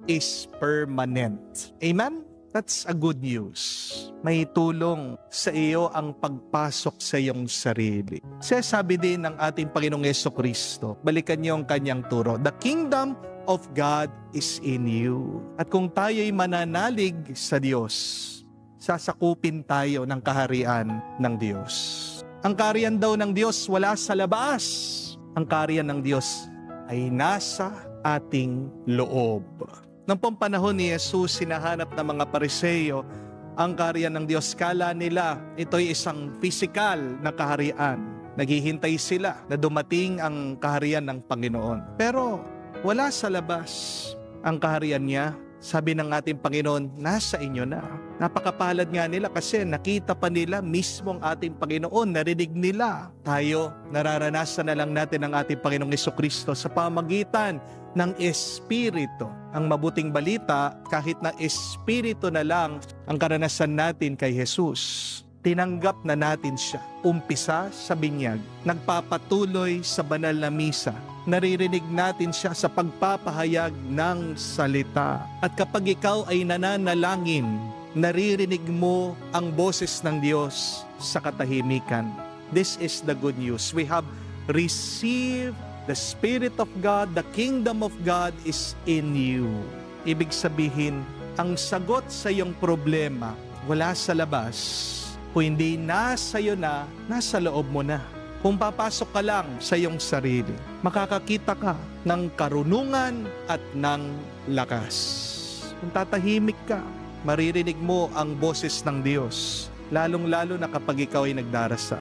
is permanent. Amen? That's a good news. May tulong sa iyo ang pagpasok sa iyong sarili. Kasi sabi din ng ating Panginoong Jesucristo, balikan niyo ang kanyang turo, the kingdom of God is in you. At kung tayo'y mananalig sa Diyos, sasakupin tayo ng kaharian ng Diyos. Ang kaharian daw ng Diyos wala sa labas. Ang kaharian ng Diyos ay nasa ating loob. Noong panahon ni Jesus, sinahanap ng mga Pariseo ang kaharian ng Diyos. Kala nila ito'y isang physical na kaharian. Naghihintay sila na dumating ang kaharian ng Panginoon. Pero wala sa labas ang kaharian niya. Sabi ng ating Panginoon, nasa inyo na. Napakapalad nga nila kasi nakita pa nila mismo ang ating Panginoon, narinig nila. Tayo, nararanasan na lang natin ang ating Panginoong Jesucristo sa pamagitan ng Espiritu. Ang mabuting balita, kahit na Espiritu na lang ang karanasan natin kay Jesus, tinanggap na natin siya. Umpisa sa binyag, nagpapatuloy sa banal na misa, naririnig natin siya sa pagpapahayag ng salita. At kapag ikaw ay nananalangin, naririnig mo ang boses ng Diyos sa katahimikan. This is the good news. We have received the Spirit of God, the kingdom of God is in you. Ibig sabihin, ang sagot sa iyong problema wala sa labas. Kung hindi nasa iyo na, nasa loob mo na. Kung papasok ka lang sa iyong sarili, makakakita ka ng karunungan at ng lakas. Kung tatahimik ka, maririnig mo ang boses ng Diyos, lalong-lalo na kapag ikaw ay nagdarasal.